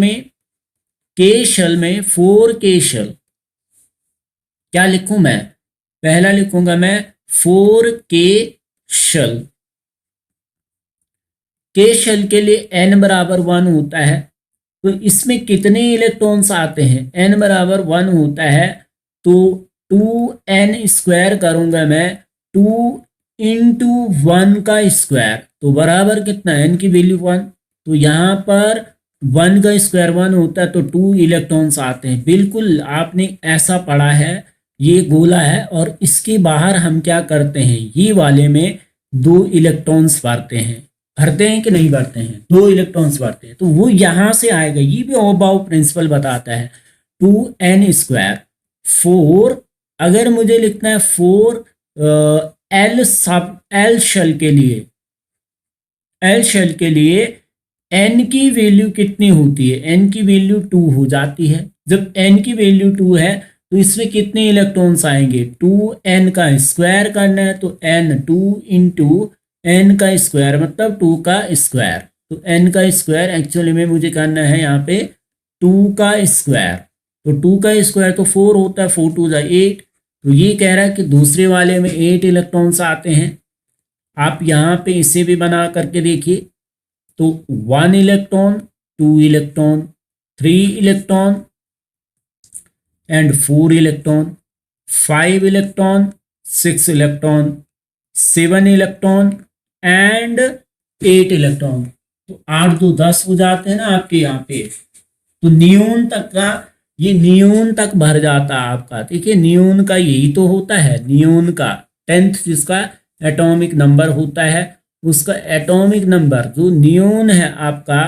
में 4k शेल, क्या लिखूं मैं, पहला लिखूंगा मैं 4k शेल। के शेल के लिए n बराबर 1 होता है, तो इसमें कितने इलेक्ट्रॉन्स आते हैं, n बराबर 1 होता है, तो 2n² करूंगा मैं, 2 × 1 का स्क्वायर, तो बराबर कितना, n की वैल्यू 1। तो यहाँ पर 1 का स्क्वायर 1 होता है, तो 2 इलेक्ट्रॉन्स आते हैं। बिल्कुल आपने ऐसा पढ़ा है, ये गोला है और इसके बाहर हम क्या करते हैं, ये वाले में 2 इलेक्ट्रॉन्स भरते हैं कि नहीं भरते हैं, 2 इलेक्ट्रॉन्स भरते हैं। तो वो यहां से आएगा, ये भी ओबाउ प्रिंसिपल बताता है। 2n², 4, अगर मुझे लिखना है 4 एल शेल के लिए n की वैल्यू कितनी होती है, n की वैल्यू 2 हो जाती है। जब n की वैल्यू 2 है तो इसमें कितने इलेक्ट्रॉन्स आएंगे, 2n का स्क्वायर करना है, तो n 2 × n का स्क्वायर मतलब 2 का स्क्वायर। तो n का स्क्वायर एक्चुअली में मुझे करना है यहाँ पे 2 का स्क्वायर। तो 2 का स्क्वायर तो 4 होता है, 4 2 8। तो ये कह रहा है कि दूसरे वाले में 8 इलेक्ट्रॉन्स आते हैं। आप यहाँ पे इसे भी बना करके देखिए, तो 1 electron, 2 electron, 3 electron and 4 electron, 5 electron, 6 electron, 7 electron and 8 electron. तो 8 2 10 हो जाते हैं ना आपके यहाँ पे। तो नियोन तक का, ये नियोन तक भर जाता है आपका। देखिए नियोन का यही तो होता है, नियोन का 10th जिसका एटॉमिक नंबर होता है, उसका एटॉमिक नंबर जो नियोन है आपका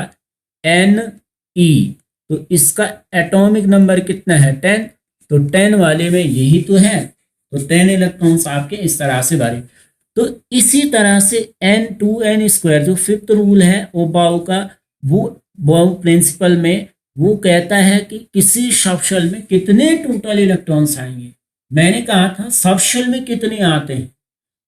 Ne, तो इसका एटॉमिक नंबर कितना है, 10। तो 10 वाले में यही तो है, तो 10 इलेक्ट्रॉन्स आपके इस तरह से भरे। तो इसी तरह से n2n² जो फिफ्थ रूल है ओबाउ का, वो बाउ प्रिंसिपल में वो कहता है कि किसी सब शेल में कितने टोटल इलेक्ट्रॉन्स आएंगे। मैंने कहा था सब शेल में कितने आते हैं,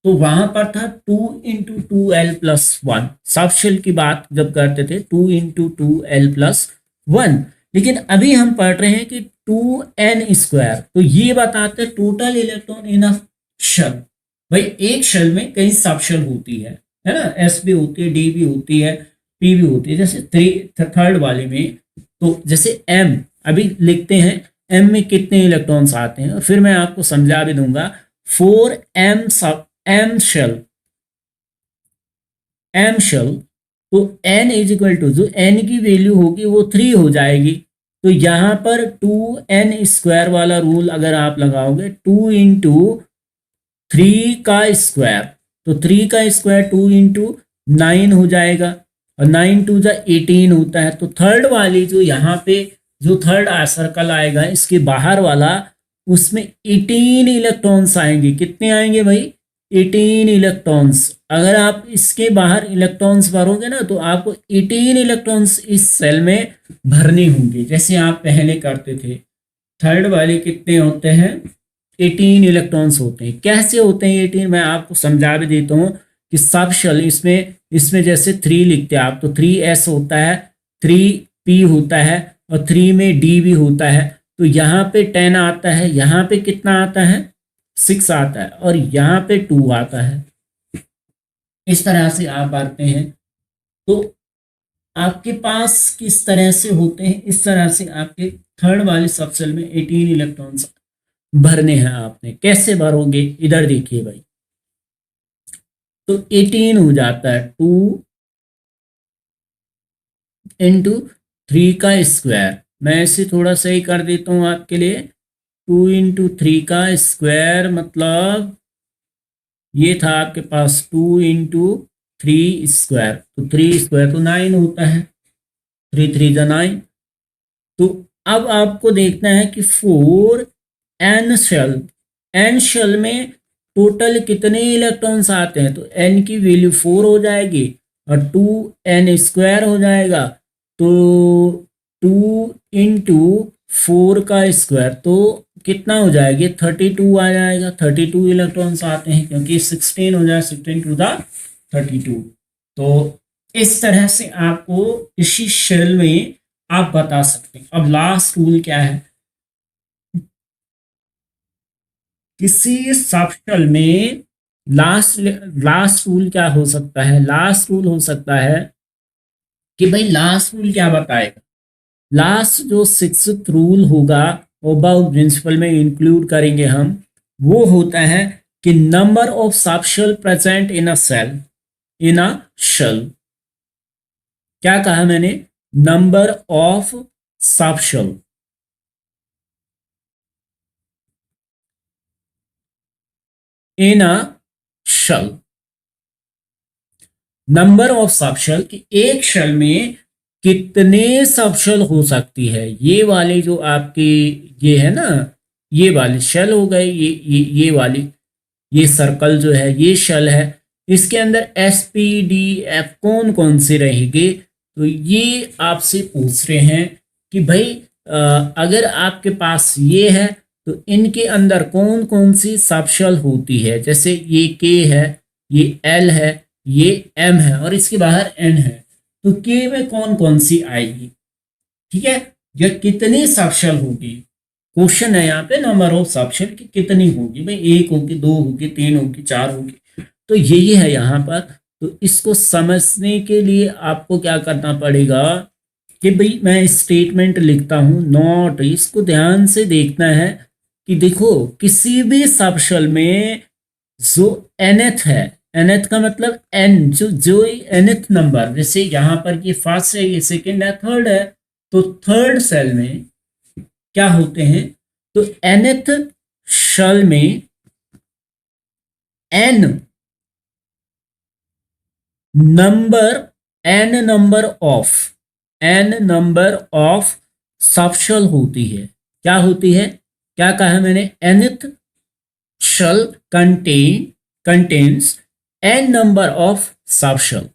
तो वहां पर था 2 × 2l+1। सब शेल की बात जब करते थे 2 × 2l+1, लेकिन अभी हम पढ़ रहे हैं कि 2n²। तो ये बताते total electron in a shell. भाई एक शेल में कई सब शेल होती है ना, एस भी होती है, डी भी होती है, पी भी होती है। जैसे थर्ड वाले में तो जैसे एम अभी लिखते हैं, एम में कितने इलेक्ट्रॉन्स आते हैं और फिर मैं आपको समझा भी दूंगा। 4m सब एम शेल, एम शेल, तो n इज इक्वल टू जो n की वैल्यू होगी वो 3 हो जाएगी। तो यहाँ पर 2n² वाला रूल अगर आप लगाओगे, 2 इंटू 3 का स्क्वायर, तो 3 का स्क्वायर 2 इंटू 9 हो जाएगा, और 9 टू जा 18 होता है। तो थर्ड वाली जो यहाँ पे जो थर्ड सर्कल आएगा इसके बाहर वाला, उसमें 18 इलेक्ट्रॉन्स आएंगे। कितने आएंगे भाई? 18 इलेक्ट्रॉन्स। अगर आप इसके बाहर इलेक्ट्रॉन्स भरोगे ना तो आपको 18 इलेक्ट्रॉन्स इस सेल में भरने होंगे, जैसे आप पहले करते थे। थर्ड वाले कितने होते हैं? 18 इलेक्ट्रॉन्स होते हैं। कैसे होते हैं 18? मैं आपको समझा भी देता हूँ कि सब शेल इसमें इसमें जैसे 3 लिखते हैं आप तो 3s होता है, 3p होता है, और 3 में d भी होता है। तो यहाँ पे 10 आता है, यहाँ पे कितना आता है? 6 आता है, और यहाँ पे 2 आता है। इस तरह से आप भरते हैं। तो आपके पास किस तरह से होते हैं, इस तरह से आपके थर्ड वाले सब सेल में 18 इलेक्ट्रॉन्स भरने हैं। आपने कैसे भरोगे? इधर देखिए भाई, तो 18 हो जाता है 2 इंटू 3 का स्क्वायर। मैं इसे थोड़ा सही कर देता हूँ आपके लिए। 2 इंटू 3 का स्क्वायर मतलब ये था आपके पास 2 इंटू 3 स्क्वायर, तो 3 स्क्वायर तो 9 होता है, 3 3 जा 9। तो अब आपको देखना है कि 4 एन शेल, एन शेल में टोटल कितने इलेक्ट्रॉन्स आते हैं। तो एन की वैल्यू 4 हो जाएगी, और 2n² हो जाएगा, तो 2 इंटू 4 का स्क्वायर तो कितना हो जाएगी? 32 आ जाएगा। 32 इलेक्ट्रॉन्स आते हैं, क्योंकि 16 हो जाए, 16 टू द 32। तो इस तरह से आपको इसी शेल में आप बता सकते हैं। अब लास्ट रूल क्या है? किसी सबशेल में लास्ट लास्ट रूल क्या हो सकता है? लास्ट रूल हो सकता है कि भाई लास्ट रूल क्या बताएगा? लास्ट जो सिक्स्थ रूल होगा ओबाउ प्रिंसिपल में इंक्लूड करेंगे हम, वो होता है कि number of subshell present in a cell, in a shell. क्या कहा मैंने? Number of subshell in a shell. Number of subshell कि एक शेल में कितने सबशेल हो सकती है। ये वाले जो आपकी ये है ना, ये वाली शेल हो गए, ये वाली, ये सर्कल जो है ये शेल है। इसके अंदर एस पी डी एफ कौन कौन से रहेंगे? तो ये आपसे पूछ रहे हैं कि भाई अगर आपके पास ये है तो इनके अंदर कौन कौन सी सबशेल होती है। जैसे ये के है, ये एल है, ये एम है, और इसके बाहर एन है। तो के में कौन कौन सी आएगी? ठीक है, या कितनी सबशेल होगी? क्वेश्चन है यहाँ पे नंबर ऑफ सबशेल की कितनी होगी। भाई 1 होगी, 2 होगी, 3 होगी, 4 होगी। तो यही है यहाँ पर। तो इसको समझने के लिए आपको क्या करना पड़ेगा कि भाई मैं स्टेटमेंट लिखता हूँ, नॉट, इसको ध्यान से देखना है कि देखो किसी भी सबशेल में जो nth है, nth का मतलब n, जो nth नंबर, जैसे यहाँ पर ये फर्स्ट है, ये सेकंड है, थर्ड है, तो थर्ड सेल में क्या होते हैं? तो nth शेल में n number, n number of subshell होती है। क्या होती है? क्या कहा मैंने? nth shell contains n number of subshells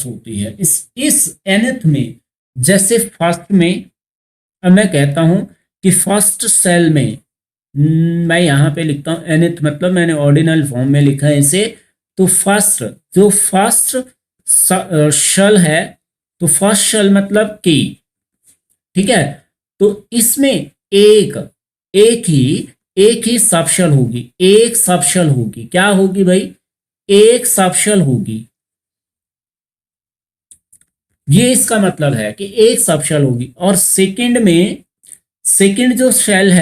होती है। इस nth में, जैसे फर्स्ट में, अब मैं कहता हूं कि फर्स्ट सेल में मैं यहाँ पे लिखता हूँ nth, मतलब मैंने ऑर्डिनल फॉर्म में लिखा है इसे। तो फर्स्ट, जो फर्स्ट शेल है, तो फर्स्ट शेल मतलब की, ठीक है। तो इसमें एक एक ही सबशेल होगी, एक सबशेल होगी। क्या होगी भाई? एक सबशेल होगी। ये इसका मतलब है कि एक सबशेल होगी। और सेकंड में, सेकंड जो शेल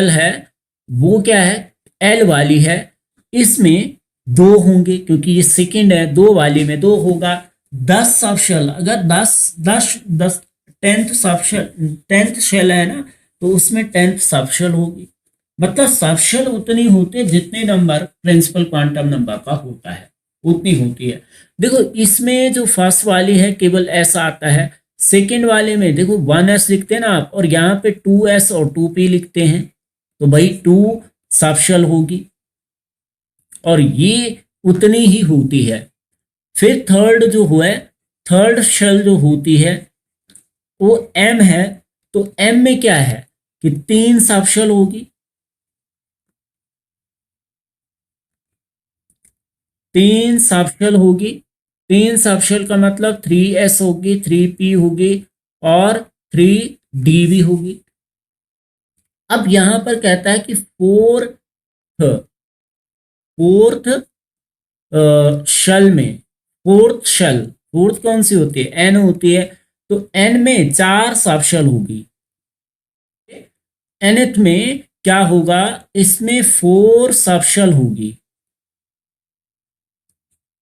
है वो क्या है? एल वाली है। इसमें दो होंगे क्योंकि ये सेकंड है, दो वाली में दो होगा। 10 सबशेल, अगर 10 टेंथ शेल है ना, तो उसमें 10th सबशेल होगी। मतलब सबशेल उतनी होते जितने नंबर प्रिंसिपल क्वांटम नंबर का होता है, उतनी होती है। देखो इसमें जो फर्स्ट वाली है केवल एस आता है, सेकंड वाले में देखो 1s लिखते हैं ना आप, और यहाँ पे 2s और 2p लिखते हैं, तो भाई 2 सबशेल होगी और ये उतनी ही होती है। फिर थर्ड जो हुआ है, थर्ड शेल जो होती है वो एम है, तो एम में क्या है कि 3 सबशेल होगी, 3 सबशेल होगी। 3 सबशेल का मतलब 3s होगी, 3p होगी और 3d भी होगी। अब यहां पर कहता है कि फोर्थ शेल में, फोर्थ कौन सी होती है? एन होती है। तो एन में 4 सबशेल होगी। एनथ में क्या होगा? इसमें 4 सबशेल होगी,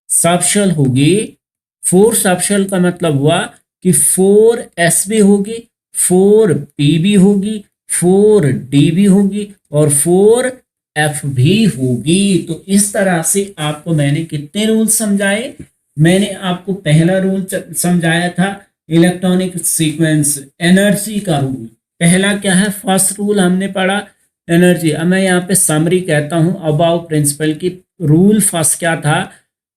सबशेल होगी। 4 सबशेल का मतलब हुआ कि 4s भी होगी, 4p भी होगी, 4d भी होगी और 4f भी होगी। तो इस तरह से आपको मैंने कितने रूल समझाए? मैंने आपको पहला रूल समझाया था इलेक्ट्रॉनिक सीक्वेंस एनर्जी का रूल। पहला क्या है? फर्स्ट रूल हमने पढ़ा एनर्जी। अब मैं यहाँ पे समरी कहता हूँ अबाउ प्रिंसिपल की। रूल फर्स्ट क्या था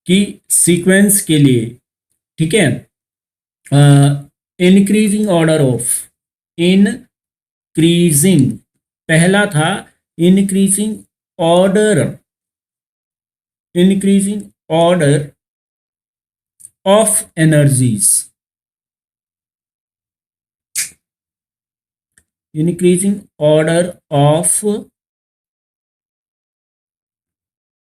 कि सीक्वेंस के लिए, ठीक है, इंक्रीजिंग ऑर्डर ऑफ, इंक्रीजिंग, पहला था increasing order, increasing order of energies, increasing order of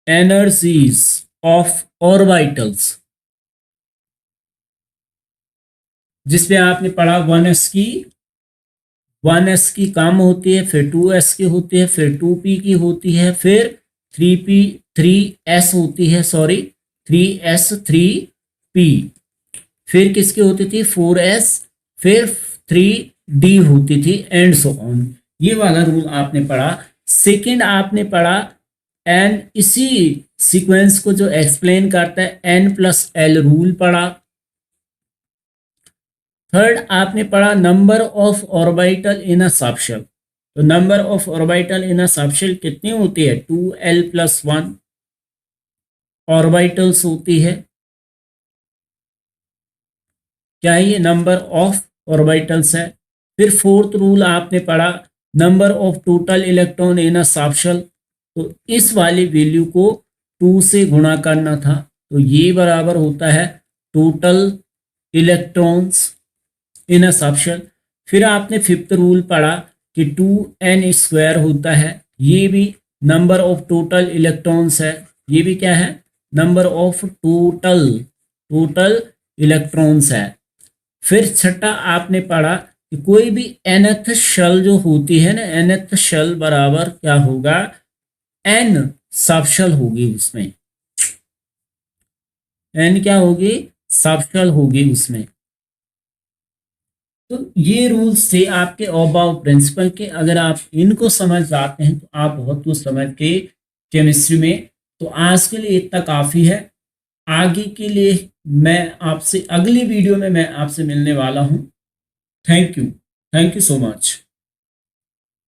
energies of orbitals, जिसमें आपने पढ़ा 1s की कम होती है, फिर 2s की होती है, फिर 2p की होती है, फिर 3s होती है, सॉरी 3s 3p, फिर किसकी होती थी? 4s, फिर 3d होती थी एंड सो ऑन। ये वाला रूल आपने पढ़ा। सेकंड आपने पढ़ा एन, इसी सीक्वेंस को जो एक्सप्लेन करता है n+l रूल पढ़ा। थर्ड आपने पढ़ा number of orbital in a subshell. तो number of orbital in a subshell कितनी होती है? 2l+1 ऑर्बिटल्स होती है। क्या ये नंबर ऑफ ऑर्बिटल्स है? फिर फोर्थ रूल आपने पढ़ा number of total electron in a subshell. तो इस वाली वैल्यू को 2 से गुणा करना था, तो ये बराबर होता है total electrons in a subshell. फिर आपने फिफ्थ रूल पढ़ा कि 2n² होता है, ये भी नंबर ऑफ टोटल इलेक्ट्रॉन्स है। ये भी क्या है? नंबर ऑफ टोटल इलेक्ट्रॉन्स है। फिर छठा आपने पढ़ा कि कोई भी nth शेल जो होती है ना, nth शेल बराबर क्या होगा? n सबशेल होगी उसमें, n क्या होगी? सबशेल होगी उसमें। तो ये रूल्स थे आपके ओबाव प्रिंसिपल के। अगर आप इनको समझ जाते हैं तो आप बहुत कुछ समझ के केमिस्ट्री में। तो आज के लिए इतना काफ़ी है। आगे के लिए मैं आपसे अगली वीडियो में मैं आपसे मिलने वाला हूँ। Thank you so much.